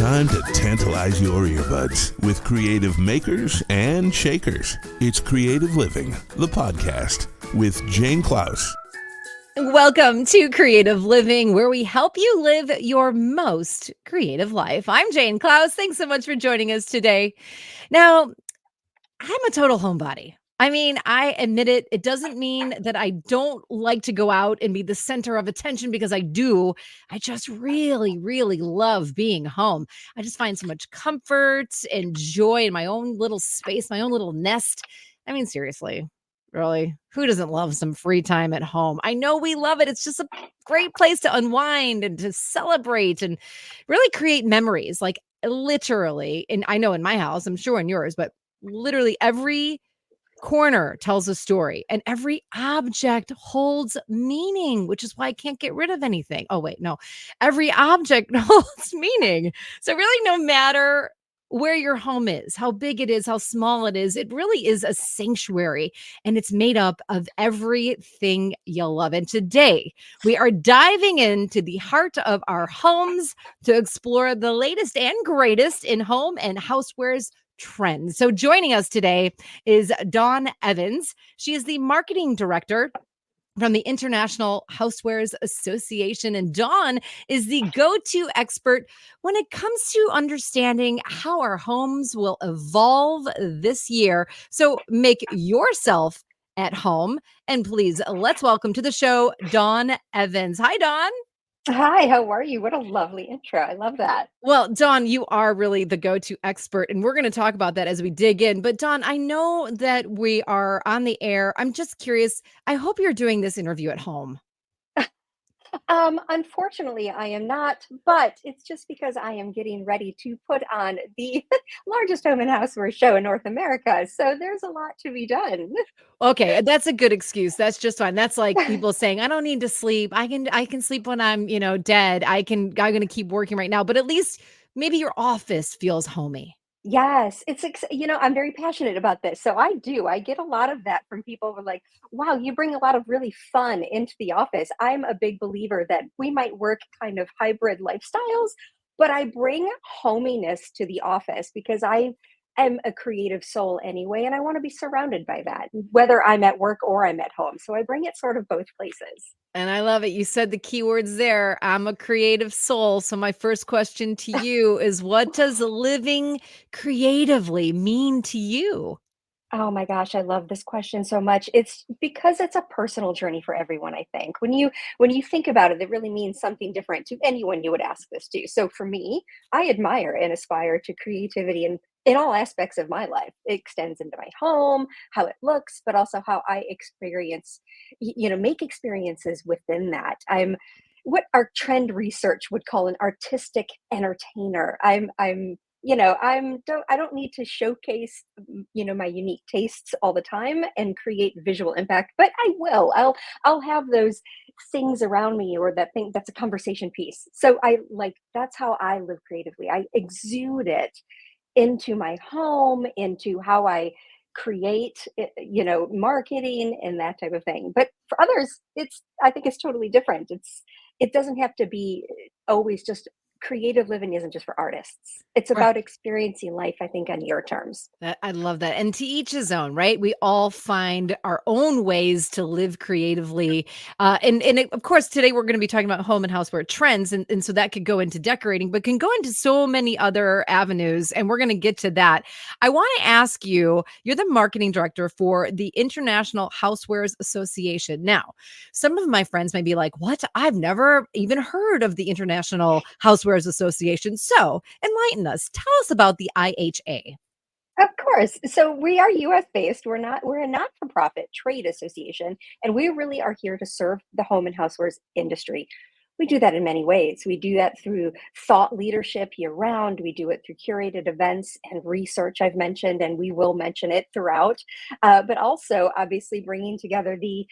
time to tantalize your earbuds with creative makers and shakers. It's Creative Living, the podcast with Jane Klaus. Welcome to Creative Living, where we help you live your most creative life. I'm Jane Klaus. Thanks so much for joining us today. Now, I'm a total homebody. I mean, I admit it. It doesn't mean that I don't like to go out and be the center of attention, because I do. I just really, really love being home. I just find so much comfort and joy in my own little space, my own little nest. I mean, seriously, really, who doesn't love some free time at home? I know we love it. It's just a great place to unwind and to celebrate and really create memories. Like, literally, and I know in my house, I'm sure in yours, but literally every corner tells a story and every object holds meaning, which is why I can't get rid of anything. Oh, wait, no. Every object holds meaning. So really, no matter where your home is, how big it is, how small it is, it really is a sanctuary, and it's made up of everything you love. And today we are diving into the heart of our homes to explore the latest and greatest in home and housewares trends. So joining us today is Dawn Evans. She is the marketing director from the International Housewares Association. And Dawn is the go-to expert when it comes to understanding how our homes will evolve this year. So make yourself at home. And please, let's welcome to the show, Dawn Evans. Hi, Dawn. Hi, how are you? What a lovely intro. I love that. Well, Dawn, you are really the go-to expert, and we're going to talk about that as we dig in. But Dawn, I know that we are on the air. I'm just curious. I hope you're doing this interview at home. Unfortunately, I am not, but it's just because I am getting ready to put on the largest home and houseware show in North America. So there's a lot to be done. Okay, that's a good excuse. That's just fine. That's like people saying, "I don't need to sleep. I can sleep when I'm, dead. I'm going to keep working right now." But at least maybe your office feels homey. Yes, I'm very passionate about this. So I do. I get a lot of that from people who are like, wow, you bring a lot of really fun into the office. I'm a big believer that we might work kind of hybrid lifestyles, but I bring hominess to the office because I am a creative soul anyway, and I want to be surrounded by that, whether I'm at work or I'm at home. So I bring it sort of both places. And I love it. You said the key words there. I'm a creative soul. So my first question to you is, what does living creatively mean to you? Oh my gosh, I love this question so much. It's because it's a personal journey for everyone, I think. When you think about it, it really means something different to anyone you would ask this to. So for me, I admire and aspire to creativity in all aspects of my life. It extends into my home, how it looks, but also how I experience, make experiences within that. I'm what our trend research would call an artistic entertainer. I don't need to showcase my unique tastes all the time and create visual impact, but I'll have those things around me, or that thing that's a conversation piece. So that's how I live creatively. I exude it into my home, into how I create marketing and that type of thing. But for others, I think it's totally different. It doesn't have to be always just creative living. Isn't just for artists. It's Right. about experiencing life, I think, on your terms. I love that. And to each his own, right? We all find our own ways to live creatively. Of course, today we're going to be talking about home and houseware trends. And so that could go into decorating, but can go into so many other avenues. And we're going to get to that. I want to ask you, you're the marketing director for the International Housewares Association. Now, some of my friends may be like, what? I've never even heard of the International Housewares Association. So enlighten us. Tell us about the IHA. Of course. So we are US based. We're a not-for-profit trade association, and we really are here to serve the home and housewares industry. We do that in many ways. We do that through thought leadership year round. We do it through curated events and research I've mentioned, and we will mention it throughout. But also, obviously, bringing together the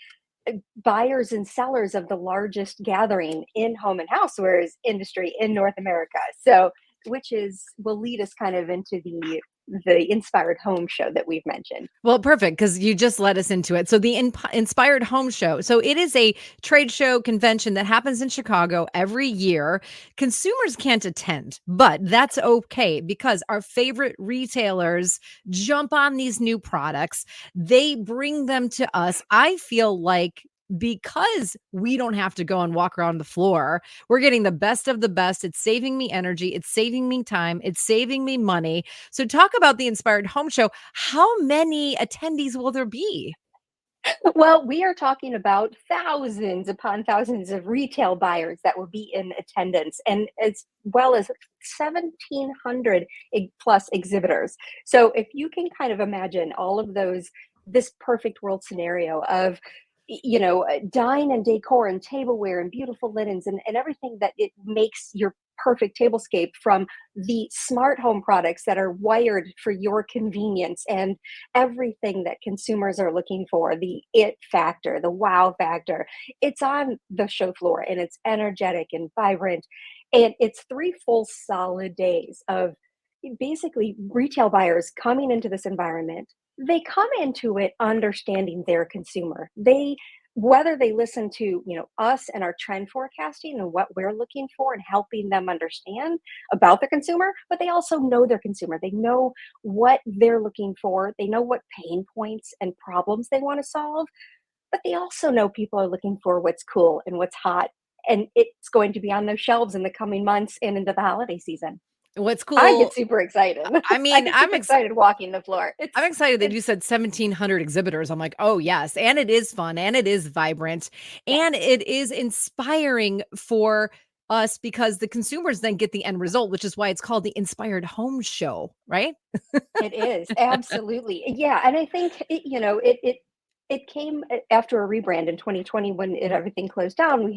buyers and sellers of the largest gathering in home and housewares industry in North America. So, which will lead us kind of into the the Inspired Home show that we've mentioned. Well, perfect, because you just led us into it. So the Inspired Home Show. So it is a trade show convention that happens in Chicago every year. Consumers can't attend, but that's okay because our favorite retailers jump on these new products. They bring them to us. I feel like because we don't have to go and walk around the floor, we're getting the best of the best. It's saving me energy. It's saving me time. It's saving me money. So talk about the Inspired Home Show. How many attendees will there be? Well, we are talking about thousands upon thousands of retail buyers that will be in attendance, and as well as 1,700 plus exhibitors. So if you can kind of imagine all of those, this perfect world scenario of, dine and decor and tableware and beautiful linens and everything that it makes your perfect tablescape, from the smart home products that are wired for your convenience and everything that consumers are looking for, the it factor, the wow factor. It's on the show floor and it's energetic and vibrant. And it's 3 full solid days of basically retail buyers coming into this environment. They come into it understanding their consumer. Whether they listen to, us and our trend forecasting and what we're looking for and helping them understand about the consumer, but they also know their consumer. They know what they're looking for. They know what pain points and problems they want to solve, but they also know people are looking for what's cool and what's hot. And it's going to be on those shelves in the coming months and into the holiday season. What's I get cool, super excited. I I mean, get super excited walking the floor. I'm excited that you It's said 1,700 exhibitors. I'm like, oh, yes. And it is fun and it is vibrant and yes. it is inspiring for us because the consumers then get the end result, which is why it's called the Inspired Home Show, right? It is, absolutely. Yeah, and I think it came after a rebrand in 2020 when everything closed down.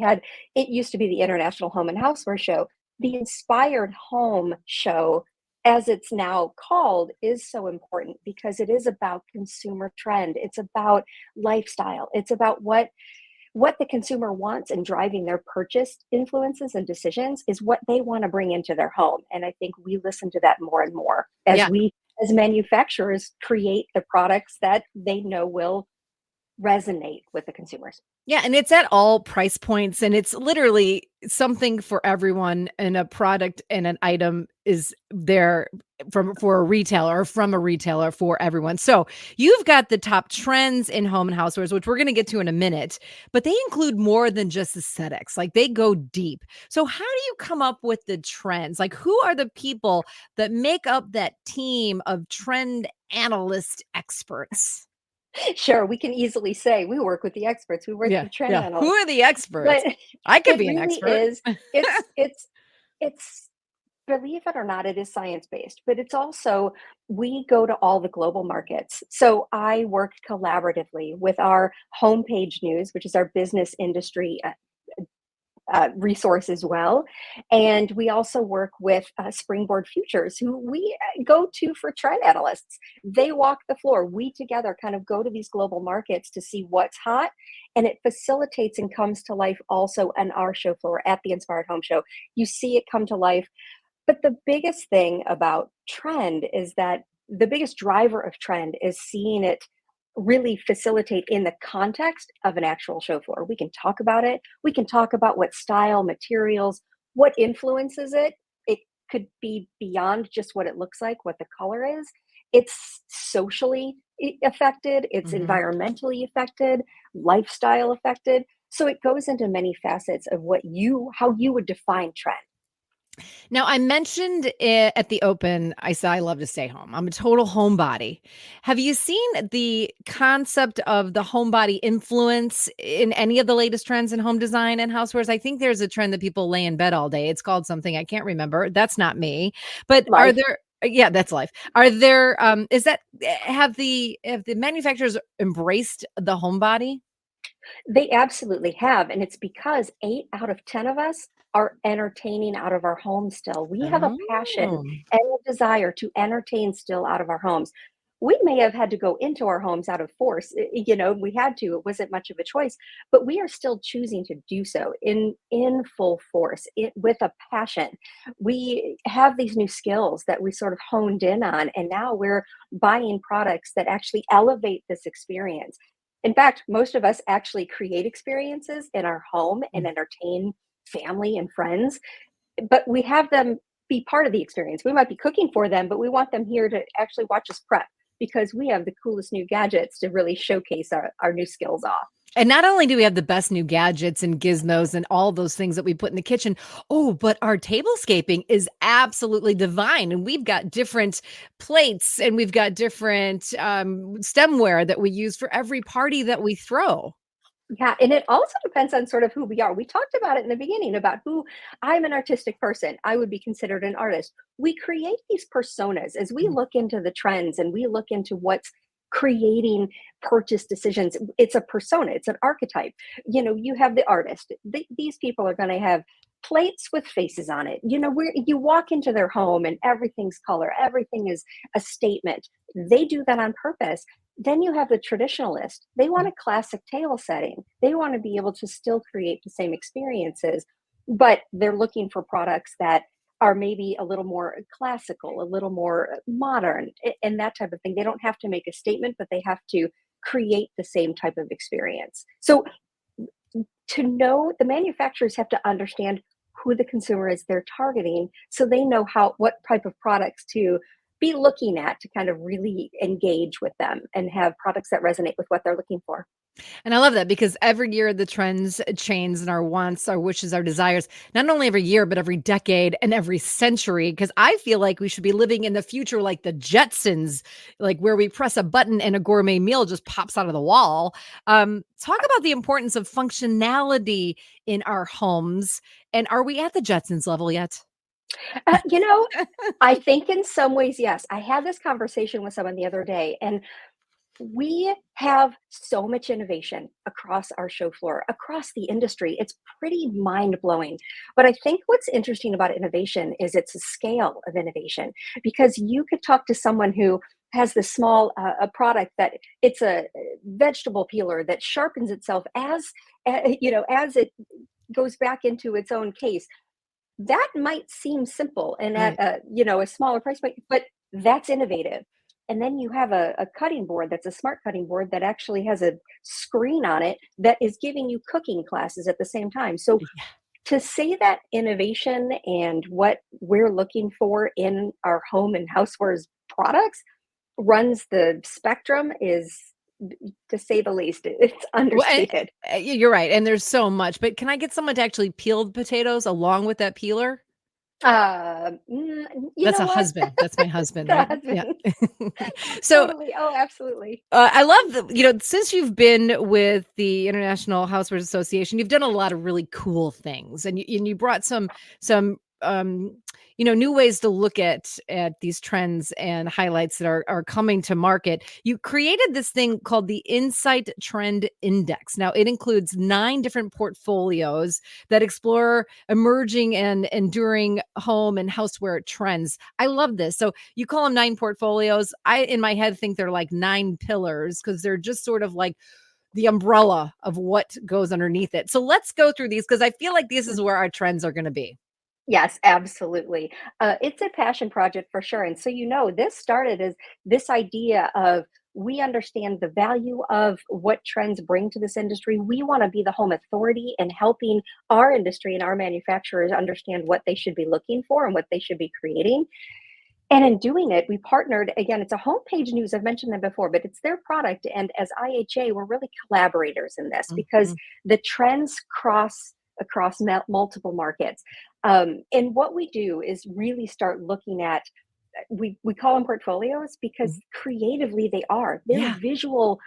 It used to be the International Home and Houseware Show. The Inspired Home Show, as it's now called, is so important because it is about consumer trend. It's about lifestyle. It's about what the consumer wants, and driving their purchase influences and decisions is what they want to bring into their home. And I think we listen to that more and more Yeah. as manufacturers create the products that they know will resonate with the consumers. Yeah, and it's at all price points and it's literally something for everyone, and a product and an item is there for a retailer or from a retailer for everyone. So, you've got the top trends in home and housewares, which we're going to get to in a minute, but they include more than just aesthetics. Like they go deep. So, how do you come up with the trends? Like who are the people that make up that team of trend analyst experts? Sure, we can easily say we work with the experts, we work with Yeah, the trend yeah. Who analysts, are the but experts? I could it be an really expert. is. It's believe it or not, it is science based, but it's also, we go to all the global markets. So I work collaboratively with our homepage news, which is our business industry resource as well. And we also work with Springboard Futures, who we go to for trend analysts. They walk the floor. We together kind of go to these global markets to see what's hot. And it facilitates and comes to life also on our show floor at the Inspired Home Show. You see it come to life. But the biggest thing about trend is that the biggest driver of trend is seeing it really facilitate in the context of an actual show floor. We can talk about it. We can talk about what style, materials, what influences it. It could be beyond just what it looks like, what the color is. It's socially affected, it's Mhm. environmentally affected, lifestyle affected. So it goes into many facets of how you would define trend. Now, I mentioned at the open, I said I love to stay home. I'm a total homebody. Have you seen the concept of the homebody influence in any of the latest trends in home design and housewares? I think there's a trend that people lay in bed all day. It's called something I can't remember. That's not me. But are Life. there yeah, that's life. Are there is that have the manufacturers embraced the homebody? They absolutely have, and it's because 8 out of 10 of us are entertaining out of our homes still. We have a passion Oh. and a desire to entertain still out of our homes. we may have had to go into our homes out of force. We had to. It wasn't much of a choice, but we are still choosing to do so in full force, with a passion. We have these new skills that we sort of honed in on, and now we're buying products that actually elevate this experience. In fact, most of us actually create experiences in our home and entertain family and friends, but we have them be part of the experience. We might be cooking for them, but we want them here to actually watch us prep because we have the coolest new gadgets to really showcase our new skills off. And not only do we have the best new gadgets and gizmos and all those things that we put in the kitchen, but our tablescaping is absolutely divine. And we've got different plates and we've got different stemware that we use for every party that we throw. Yeah, and it also depends on sort of who we are. We talked about it in the beginning about who I'm an artistic person. I would be considered an artist. We create these personas as we look into the trends and we look into what's creating purchase decisions. It's a persona, it's an archetype. You have the artist. These people are going to have plates with faces on it. Where you walk into their home and everything's color, everything is a statement. They do that on purpose. Then you have the traditionalist. They want a classic table setting. They want to be able to still create the same experiences, but they're looking for products that are maybe a little more classical, a little more modern, and that type of thing. They don't have to make a statement, but they have to create the same type of experience. So to know, the manufacturers have to understand who the consumer is they're targeting, so they know what type of products to be looking at to kind of really engage with them and have products that resonate with what they're looking for. And I love that because every year the trends change and our wants, our wishes, our desires, not only every year, but every decade and every century. Because I feel like we should be living in the future like the Jetsons, like where we press a button and a gourmet meal just pops out of the wall. Talk about the importance of functionality in our homes. And are we at the Jetsons level yet? Uh, you know, I think in some ways, yes. I had this conversation with someone the other day, and we have so much innovation across our show floor, across the industry. It's pretty mind blowing. But I think what's interesting about innovation is it's a scale of innovation, because you could talk to someone who has this small a product that it's a vegetable peeler that sharpens itself as it goes back into its own case. That might seem simple and at Right. a smaller price point, but that's innovative. And then you have a cutting board that's a smart cutting board that actually has a screen on it that is giving you cooking classes at the same time. So to say that innovation and what we're looking for in our home and housewares products runs the spectrum is, to say the least, it's Well, understated. you're right. And there's so much. But can I get someone to actually peel the potatoes along with that peeler? You That's know a what? husband. That's my husband, The right? Yeah. husband. So, Totally. Oh, absolutely. I love since you've been with the International Housewares Association, you've done a lot of really cool things, and you brought some new ways to look at these trends and highlights that are coming to market. You created this thing called the Insight Trend Index. Now, it includes 9 different portfolios that explore emerging and enduring home and houseware trends. I love this. So you call them 9 portfolios. I, in my head, think they're like 9 pillars because they're just sort of like the umbrella of what goes underneath it. So let's go through these because I feel like this is where our trends are going to be. Yes, absolutely. It's a passion project for sure. And so, this started as this idea of, we understand the value of what trends bring to this industry. We want to be the home authority and helping our industry and our manufacturers understand what they should be looking for and what they should be creating. And in doing it, we partnered, again, it's a homepage news. I've mentioned them before, but it's their product. And as IHA, we're really collaborators in this because Mhm. the trends cross across multiple markets. And what we do is really start looking at, we call them portfolios because creatively they're Yeah. visual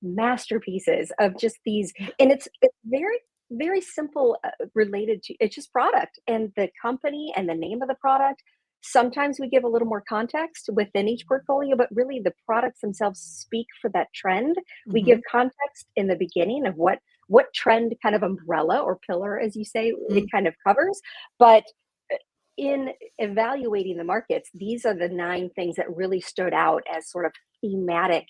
masterpieces of just these, and it's very, very simple, related to, it's just product and the company and the name of the product. Sometimes we give a little more context within each portfolio, but really the products themselves speak for that trend. We give Mhm. context in the beginning of what trend kind of umbrella or pillar, as you say, it kind of covers. But in evaluating the markets, these are the 9 things that really stood out as sort of thematic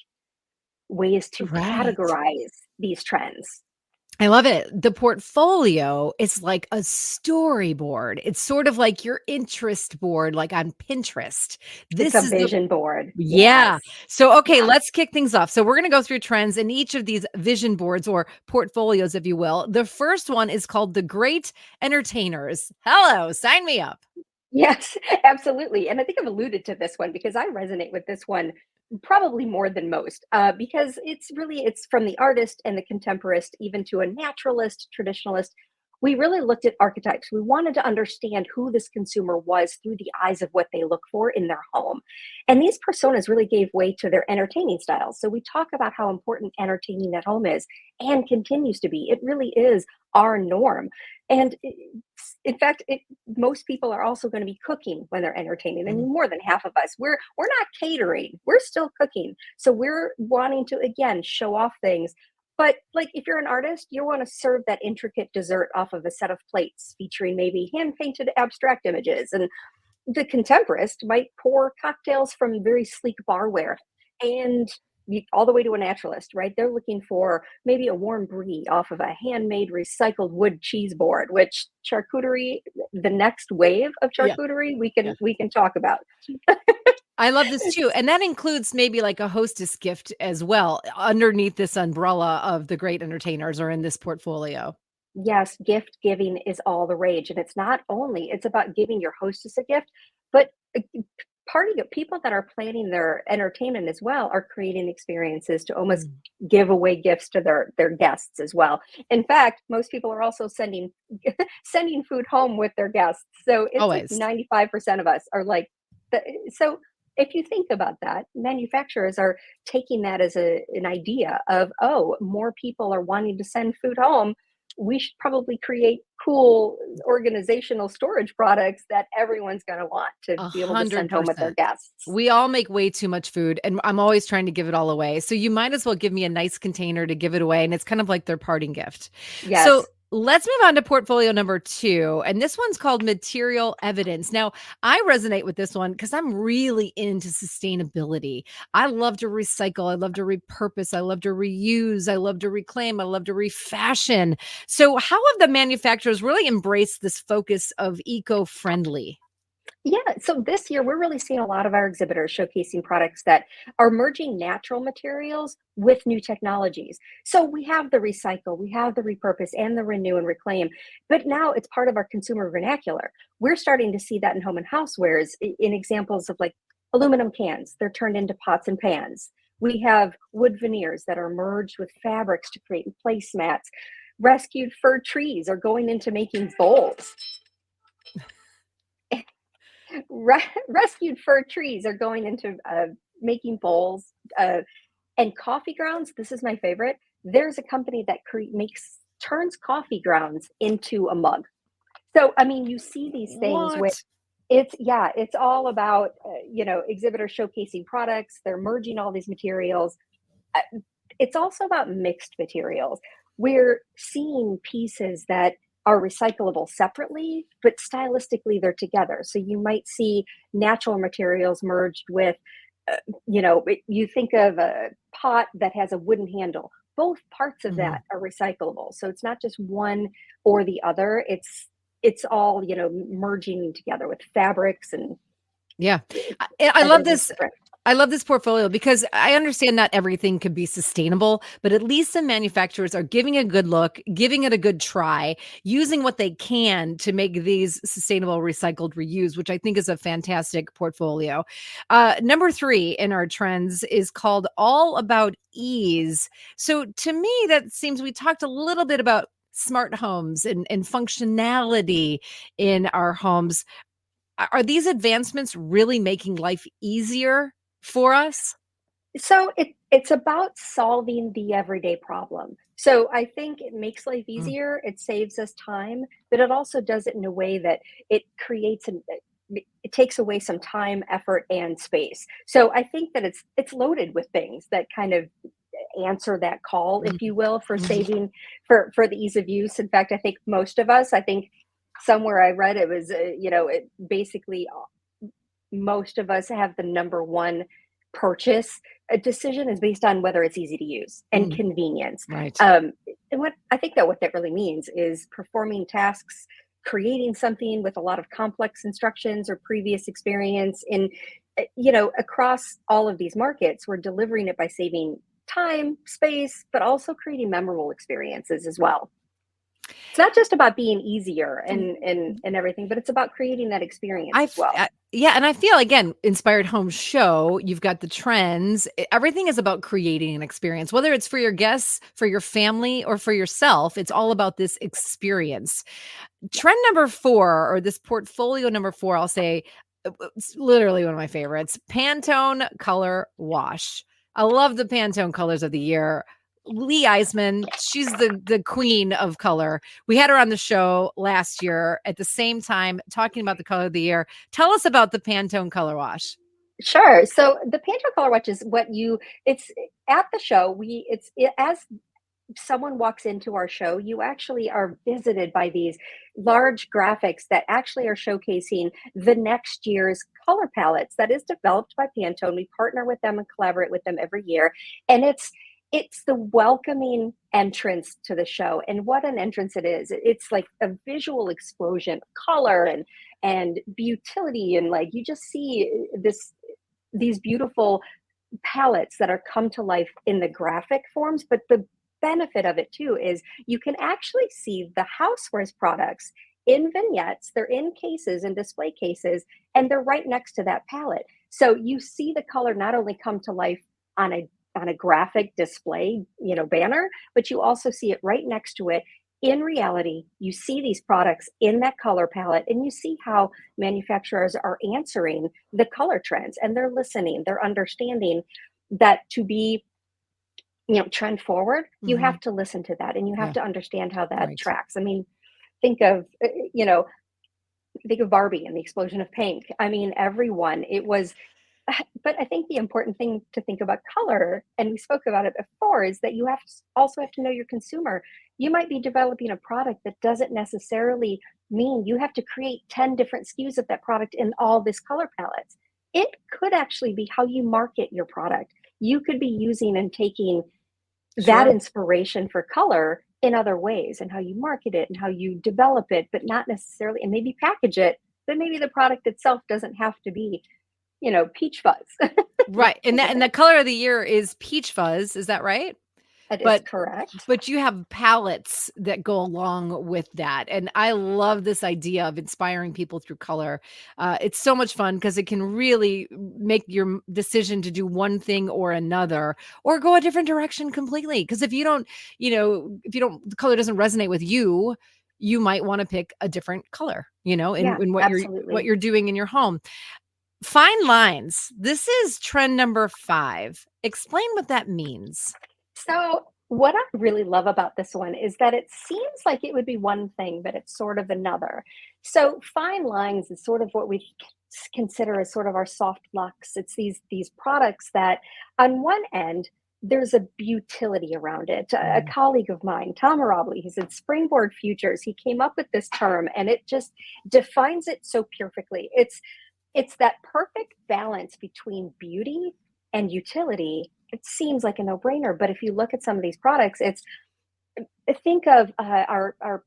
ways to Right. categorize these trends. I love it. The portfolio is like a storyboard. It's sort of like your interest board, like on Pinterest. It's This a is the vision board. Yeah. Yes. So, okay, Yeah. let's kick things off. So, we're going to go through trends in each of these vision boards or portfolios, if you will. The first one is called The Great Entertainers. Hello, sign me up. Yes, absolutely. And I think I've alluded to this one because I resonate with this one probably more than most, because it's from the artist and the contemporarist, even to a naturalist, traditionalist. We really looked at archetypes. We wanted to understand who this consumer was through the eyes of what they look for in their home. And these personas really gave way to their entertaining styles. So we talk about how important entertaining at home is and continues to be. It really is our norm. And in fact, most people are also going to be cooking when they're entertaining. I Mhm. mean, more than half of us, we're not catering. We're still cooking. So we're wanting to again show off things. But like if you're an artist, you want to serve that intricate dessert off of a set of plates featuring maybe hand painted abstract images. And the contemporarist might pour cocktails from very sleek barware and all the way to a naturalist, right? They're looking for maybe a warm brie off of a handmade recycled wood cheese board, which charcuterie, the next wave of Yeah. charcuterie, Yeah. we can talk about. I love this too. And that includes maybe like a hostess gift as well underneath this umbrella of the great entertainers or in this portfolio. Yes, gift giving is all the rage. And it's about giving your hostess a gift, but party people that are planning their entertainment as well are creating experiences to almost Mm. give away gifts to their guests as well. In fact, most people are also sending sending food home with their guests. So it's like Always. 95% of us are like so if you think about that, manufacturers are taking that as an idea of, oh, more people are wanting to send food home. We should probably create cool organizational storage products that everyone's going to want to be able to send home with their 100%. guests. We all make way too much food, and I'm always trying to give it all away. So you might as well give me a nice container to give it away, and it's kind of like their parting gift. So Yes. let's move on to portfolio number 2, and this one's called Material Evidence. Now, I resonate with this one because I'm really into sustainability. I love to recycle, I love to repurpose, I love to reuse, I love to reclaim, I love to refashion. So how have the manufacturers really embraced this focus of eco-friendly? Yeah. So this year, we're really seeing a lot of our exhibitors showcasing products that are merging natural materials with new technologies. So we have the recycle, we have the repurpose, and the renew and reclaim. But now it's part of our consumer vernacular. We're starting to see that in home and housewares in examples of like aluminum cans, they're turned into pots and pans. We have wood veneers that are merged with fabrics to create placemats. Rescued fir trees are going into making bowls. Rescued fir trees are going into making bowls and coffee grounds. This is my favorite. There's a company that makes turns coffee grounds into a mug. So I mean, you see these things where What? it's all about exhibitors showcasing products. They're merging all these materials. Uh, it's also about mixed materials. We're seeing pieces that are recyclable separately, but stylistically they're together. So you might see natural materials merged with, you think of a pot that has a wooden handle. Both parts of Mhm. that are recyclable. So it's not just one or the other. It's all merging together with fabrics and Yeah. it, I love everything's this. different. I love this portfolio because I understand not everything could be sustainable, but at least the manufacturers are giving a good look, giving it a good try, using what they can to make these sustainable, recycled, reused, which I think is a fantastic portfolio. Number 3 in our trends is called All About Ease. So to me, that seems we talked a little bit about smart homes and functionality in our homes. Are these advancements really making life easier for us? So it's about solving the everyday problem. So I think it makes life Mm, easier, it saves us time, but it also does it in a way that it creates an it takes away some time, effort, and space. So I think that it's loaded with things that kind of answer that call, if mhm, you will, for mhm. saving for the ease of use. In fact, I think most of us, I think somewhere I read it was, it basically most of us have the number one purchase decision is based on whether it's easy to use and Mm, convenience. right. And what that really means is performing tasks, creating something with a lot of complex instructions or previous experience in, across all of these markets, we're delivering it by saving time, space, but also creating memorable experiences as well. It's not just about being easier and everything, but it's about creating that experience as well. Yeah, and I feel again, Inspired Home Show, you've got the trends. Everything is about creating an experience, whether it's for your guests, for your family, or for yourself. It's all about this experience. Trend number 4, or this portfolio number 4, I'll say, it's literally one of my favorites, Pantone Color Wash. I love the Pantone colors of the year. Lee Eisman, she's the queen of color. We had her on the show last year at the same time talking about the color of the year. Tell us about the Pantone Color Wash. Sure. So the Pantone Color Watch is it's at the show. As someone walks into our show, you actually are visited by these large graphics that actually are showcasing the next year's color palettes that is developed by Pantone. We partner with them and collaborate with them every year. And it's the welcoming entrance to the show. And what an entrance it is. It's like a visual explosion of color and beautility. And like you just see these beautiful palettes that are come to life in the graphic forms. But the benefit of it too is you can actually see the Housewares products in vignettes. They're in cases and display cases, and they're right next to that palette. So you see the color not only come to life on a graphic display, banner, but you also see it right next to it. In reality, you see these products in that color palette, and you see how manufacturers are answering the color trends, and they're listening, they're understanding that to be trend forward, you have to listen to that, and you have to understand how that tracks. I mean, think of Barbie and the explosion of pink. I mean, everyone, it was, but I think the important thing to think about color, and we spoke about it before, is that you also have to know your consumer. You might be developing a product that doesn't necessarily mean you have to create 10 different SKUs of that product in all this color palettes. It could actually be how you market your product. You could be using and taking that inspiration for color in other ways, and how you market it and how you develop it, but not necessarily, and maybe package it, but maybe the product itself doesn't have to be, peach fuzz. Right. And the color of the year is peach fuzz. Is that right? That is correct. But you have palettes that go along with that. And I love this idea of inspiring people through color. It's so much fun because it can really make your decision to do one thing or another, or go a different direction completely. Because if the color doesn't resonate with you, you might want to pick a different color, in what you're doing in your home. Fine lines. This is trend number 5. Explain what that means. So what I really love about this one is that it seems like it would be one thing, but it's sort of another. So fine lines is sort of what we consider as sort of our soft luxe. It's these products that on one end, there's a beautility around it. A colleague of mine, Tom Arabli, he's in Springboard Futures. He came up with this term, and it just defines it so perfectly. It's that perfect balance between beauty and utility. It seems like a no-brainer, but if you look at some of these products, think of our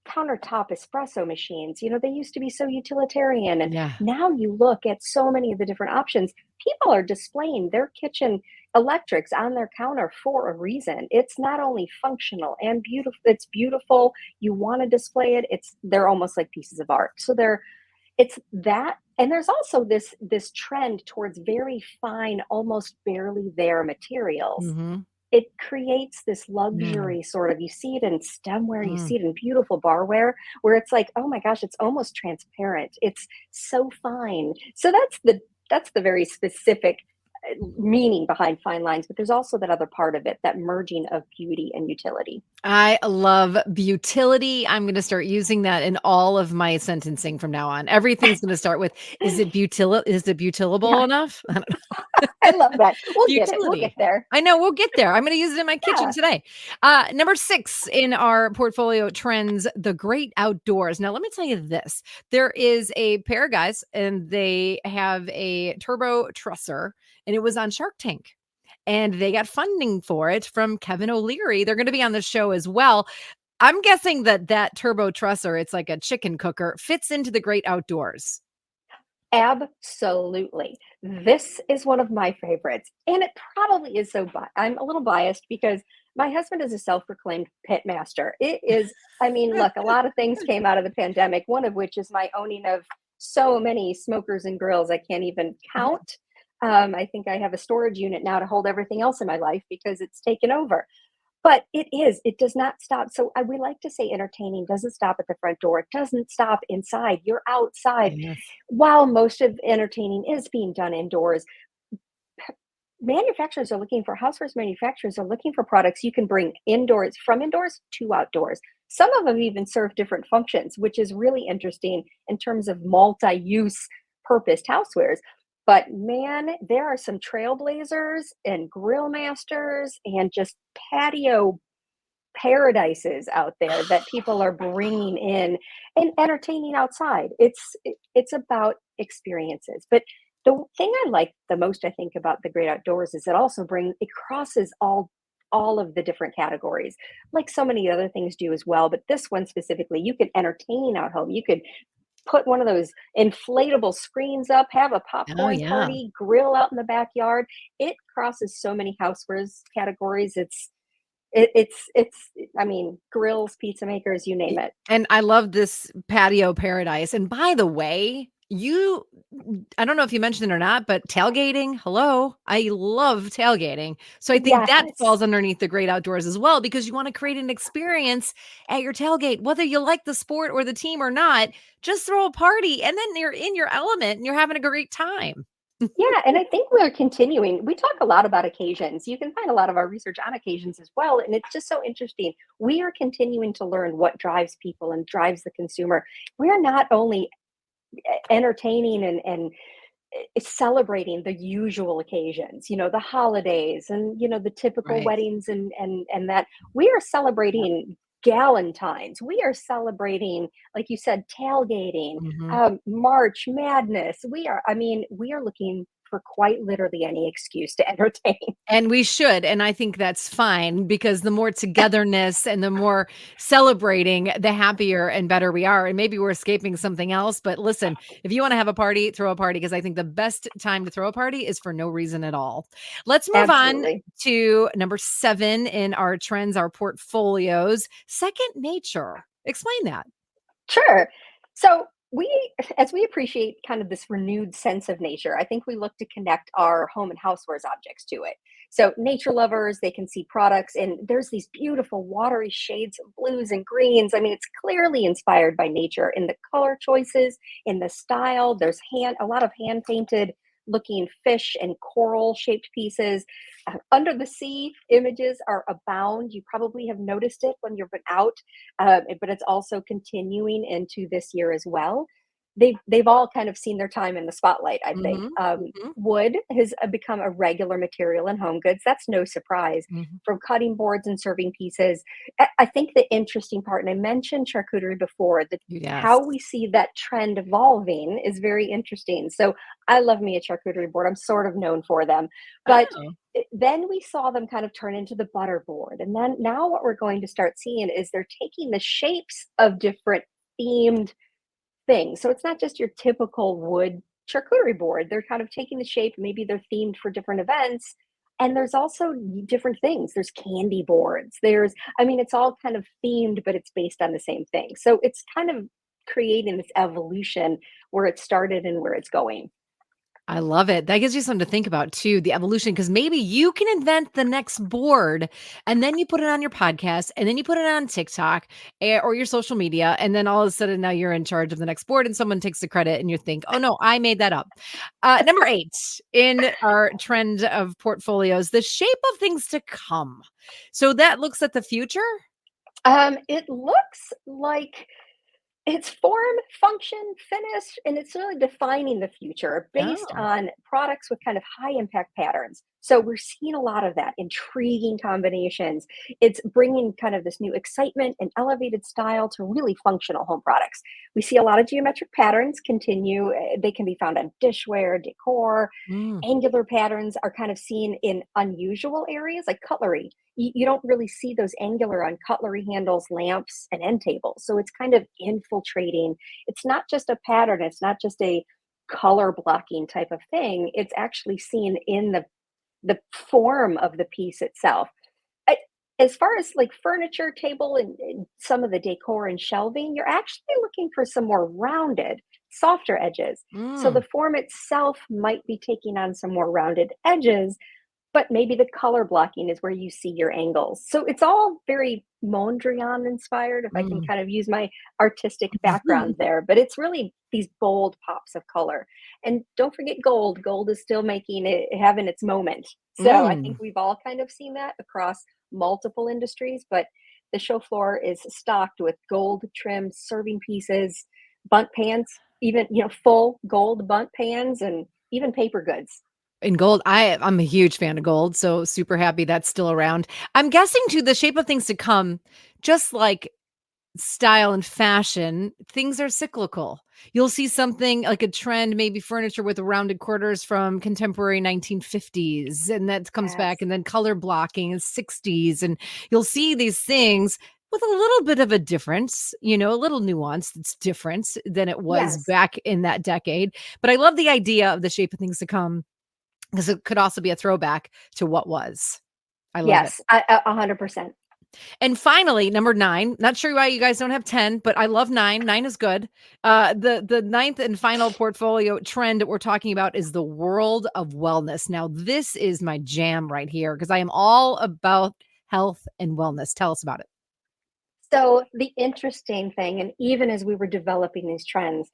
countertop espresso machines. They used to be so utilitarian, and now you look at so many of the different options. People are displaying their kitchen electrics on their counter for a reason. It's not only functional and beautiful, it's beautiful. You want to display it. They're almost like pieces of art. So it's that. And there's also this trend towards very fine, almost barely there materials. It creates this luxury sort of, you see it in stemware, you see it in beautiful barware, where it's like, oh my gosh, it's almost transparent. It's so fine. So that's the very specific meaning behind fine lines, but there's also that other part of it, that merging of beauty and utility. I love beautility. I'm going to start using that in all of my sentencing from now on. Everything's going to start with, is it beautiful enough? I don't know. I love that. We'll get it. We'll get Futility. there. I know, we'll get there. I'm gonna use it in my kitchen Yeah. today. Number 6 in our portfolio trends, the great outdoors. Now, let me tell you this. There is a pair, guys, and they have a turbo trusser, and it was on Shark Tank. And they got funding for it from Kevin O'Leary. They're gonna be on the show as well. I'm guessing that that turbo trusser, it's like a chicken cooker, fits into the great outdoors. Absolutely. This is one of my favorites, and it probably is I'm a little biased because my husband is a self-proclaimed pit master. It is, I mean, look, a lot of things came out of the pandemic, one of which is my owning of so many smokers and grills I can't even count. I think I have a storage unit now to hold everything else in my life because it's taken over. But it does not stop. So we like to say entertaining doesn't stop at the front door. It doesn't stop inside. You're outside. Yes. While most of entertaining is being done indoors, housewares manufacturers are looking for products you can bring indoors, from indoors to outdoors. Some of them even serve different functions, which is really interesting in terms of multi-use purposed housewares. But man, there are some trailblazers and grill masters and just patio paradises out there that people are bringing in and entertaining outside. It's about experiences. But the thing I like the most, I think, about the great outdoors is it crosses all of the different categories, like so many other things do as well. But this one specifically, you could entertain out home. You could put one of those inflatable screens up, have a Oh, popcorn yeah. party, grill out in the backyard. It crosses so many housewares categories. It's I mean, grills, pizza makers, you name it. And I love this patio paradise. And by the way, I don't know if you mentioned it or not, but tailgating, hello. I love tailgating. So I think that Yes. falls underneath the great outdoors as well, because you want to create an experience at your tailgate, whether you like the sport or the team or not, just throw a party and then you're in your element and you're having a great time. Yeah, and I think we're continuing. We talk a lot about occasions. You can find a lot of our research on occasions as well, and it's just so interesting. We are continuing to learn what drives people and drives the consumer. We're not only entertaining and celebrating the usual occasions, the holidays and the typical Right. weddings and that we are celebrating galentines. We are celebrating, like you said, tailgating, Mhm. March Madness. We are looking for quite literally any excuse to entertain. And we should, and I think that's fine because the more togetherness and the more celebrating, the happier and better we are, and maybe we're escaping something else, but listen, if you wanna have a party, throw a party because I think the best time to throw a party is for no reason at all. Let's move on Absolutely. to number 7 in our trends, our portfolios, second nature. Explain that. Sure. So as we appreciate kind of this renewed sense of nature, I think we look to connect our home and housewares objects to it. So nature lovers, they can see products, and there's these beautiful watery shades of blues and greens. I mean, it's clearly inspired by nature in the color choices, in the style. There's a lot of hand painted looking fish and coral shaped pieces. Under the sea images are abound. You probably have noticed it when you've been out, but it's also continuing into this year as well. They've all kind of seen their time in the spotlight, I think. Mhm, mhm, Wood has become a regular material in home goods. That's no surprise. mhm. From cutting boards and serving pieces, I think the interesting part, and I mentioned charcuterie before, that Yes. how we see that trend evolving is very interesting. So I love me a charcuterie board. I'm sort of known for them, but Oh, then we saw them kind of turn into the butter board. And then now what we're going to start seeing is they're taking the shapes of different themed things. So it's not just your typical wood charcuterie board. They're kind of taking the shape, maybe they're themed for different events. And there's also different things. There's candy boards. It's all kind of themed, but it's based on the same thing. So it's kind of creating this evolution where it started and where it's going. I love it. That gives you something to think about too, the evolution, because maybe you can invent the next board and then you put it on your podcast and then you put it on TikTok or your social media. And then all of a sudden now you're in charge of the next board and someone takes the credit and you think, oh no, I made that up. Number 8 in our trend of portfolios, the shape of things to come. So that looks at the future. It looks like It's form, function, finish, and it's really defining the future based Oh. on products with kind of high impact patterns. So we're seeing a lot of that intriguing combinations. It's bringing kind of this new excitement and elevated style to really functional home products. We see a lot of geometric patterns continue. They can be found on dishware, decor. Mm. Angular patterns are kind of seen in unusual areas like cutlery. You don't really see those angular on cutlery handles, lamps, and end tables. So it's kind of infiltrating. It's not just a pattern, it's not just a color blocking type of thing. It's actually seen in the form of the piece itself. I- As far as like furniture, table, and some of the decor and shelving, you're actually looking for some more rounded, softer edges. So Mm. the form itself might be taking on some more rounded edges, but maybe the color blocking is where you see your angles. So it's all very Mondrian inspired, if I can Mm. kind of use my artistic background there. But it's really these bold pops of color. And don't forget gold. Gold is still making it having its moment. So I think Mm. we've all kind of seen that across multiple industries, but the show floor is stocked with gold trimmed serving pieces, bunt pans, even full gold bunt pans, and even paper goods. In gold, I'm a huge fan of gold, so super happy that's still around. I'm guessing too the shape of things to come, just like style and fashion, things are cyclical. You'll see something like a trend, maybe furniture with rounded quarters from contemporary 1950s, and that comes back, Yes. and then color blocking is 60s, and you'll see these things with a little bit of a difference, a little nuance that's different than it was Yes. back in that decade. But I love the idea of the shape of things to come because it could also be a throwback to what was. I love it. Yes, 100%. And finally, number 9, not sure why you guys don't have 10, but I love 9. 9 is good. The ninth and final portfolio trend that we're talking about is the world of wellness. Now, this is my jam right here because I am all about health and wellness. Tell us about it. So the interesting thing, and even as we were developing these trends,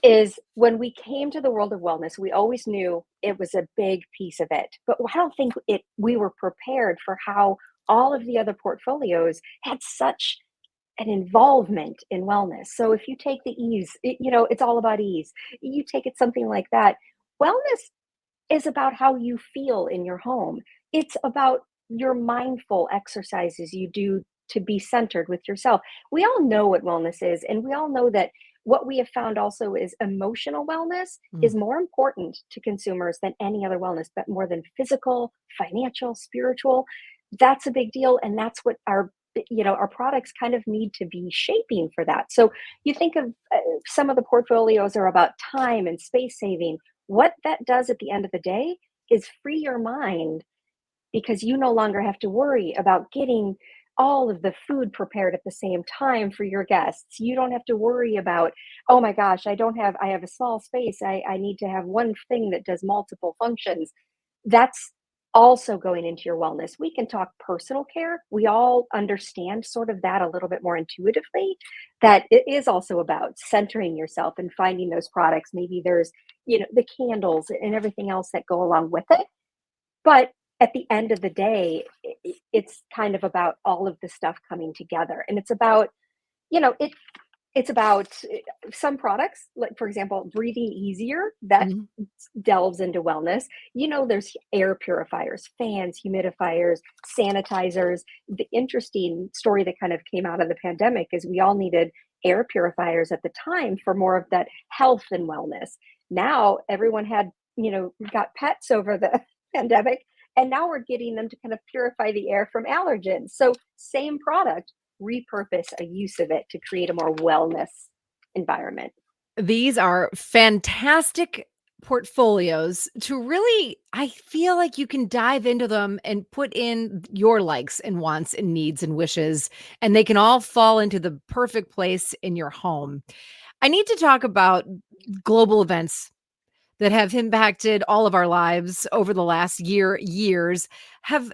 is when we came to the world of wellness, we always knew it was a big piece of it. But I don't think we were prepared for how all of the other portfolios had such an involvement in wellness. So if you take the ease, it's all about ease. You take it something like that. Wellness is about how you feel in your home. It's about your mindful exercises you do to be centered with yourself. We all know what wellness is, and we all know that what we have found also is emotional wellness Mm. is more important to consumers than any other wellness, but more than physical, financial, spiritual. That's a big deal, and that's what our products kind of need to be shaping for that. So you think of some of the portfolios are about time and space saving. What that does at the end of the day is free your mind because you no longer have to worry about getting all of the food prepared at the same time for your guests. You don't have to worry about, oh my gosh, I have a small space. I need to have one thing that does multiple functions. That's also going into your wellness. We can talk personal care. We all understand sort of that a little bit more intuitively, that it is also about centering yourself and finding those products. Maybe there's, the candles and everything else that go along with it. But at the end of the day, it's kind of about all of the stuff coming together. And it's about, you know, it it's about some products, like for example, breathing easier, that Mhm. delves into wellness. There's air purifiers, fans, humidifiers, sanitizers. The interesting story that kind of came out of the pandemic is we all needed air purifiers at the time for more of that health and wellness. Now everyone got pets over the pandemic, and now we're getting them to kind of purify the air from allergens. So same product, repurpose a use of it to create a more wellness environment. These are fantastic portfolios to really I feel like you can dive into them and put in your likes and wants and needs and wishes, and they can all fall into the perfect place in your home. I need to talk about global events that have impacted all of our lives over the last years. Have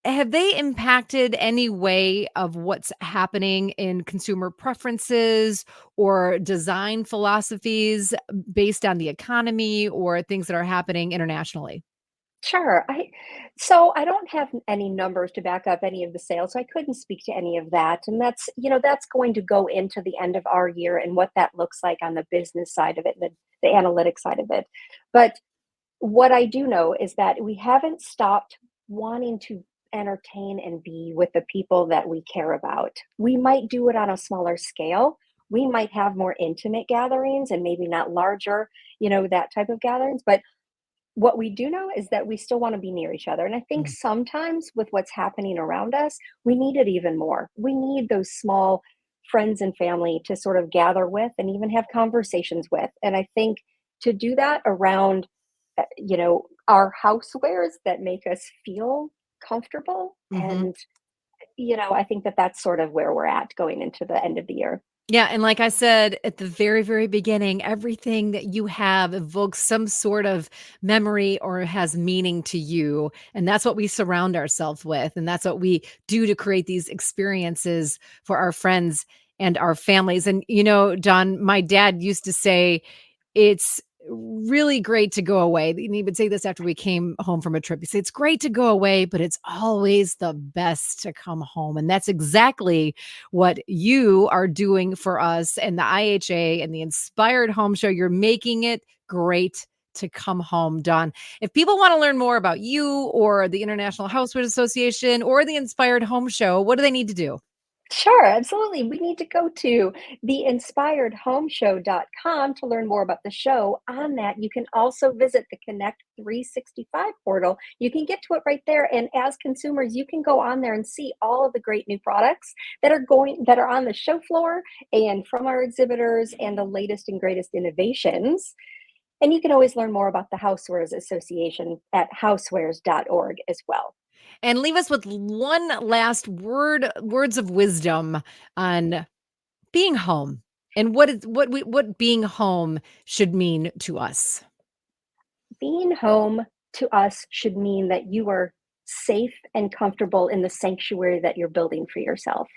have they impacted any way of what's happening in consumer preferences or design philosophies based on the economy or things that are happening internationally? Sure. So I don't have any numbers to back up any of the sales, so I couldn't speak to any of that. And that's going to go into the end of our year and what that looks like on the business side of it, the analytics side of it. But what I do know is that we haven't stopped wanting to entertain and be with the people that we care about. We might do it on a smaller scale. We might have more intimate gatherings and maybe not larger, that type of gatherings. But what we do know is that we still want to be near each other. And I think Mm. sometimes with what's happening around us, we need it even more. We need those small friends and family to sort of gather with and even have conversations with. And I think to do that around, our housewares that make us feel comfortable. Mhm. And, I think that that's sort of where we're at going into the end of the year. Yeah, and like I said at the very, very beginning, everything that you have evokes some sort of memory or has meaning to you, and that's what we surround ourselves with, and that's what we do to create these experiences for our friends and our families. And, John, my dad used to say, "It's really great to go away." And he would say this after we came home from a trip. He said, "It's great to go away, but it's always the best to come home." And that's exactly what you are doing for us and the IHA and the Inspired Home Show. You're making it great to come home, Dawn. If people want to learn more about you or the International Housewares Association or the Inspired Home Show, what do they need to do? Sure, absolutely. We need to go to theinspiredhomeshow.com to learn more about the show. On that, you can also visit the Connect 365 portal. You can get to it right there. And as consumers, you can go on there and see all of the great new products that are on the show floor and from our exhibitors and the latest and greatest innovations. And you can always learn more about the Housewares Association at housewares.org as well. And leave us with one last words of wisdom on being home and what being home should mean to us. Being home to us should mean that you are safe and comfortable in the sanctuary that you're building for yourself.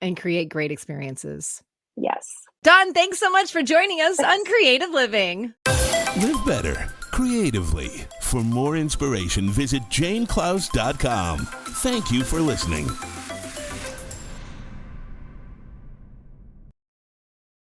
And create great experiences. Yes. Dawn, thanks so much for joining us on Thanks. Creative Living. Live better, creatively. For more inspiration, visit janeclaus.com. Thank you for listening.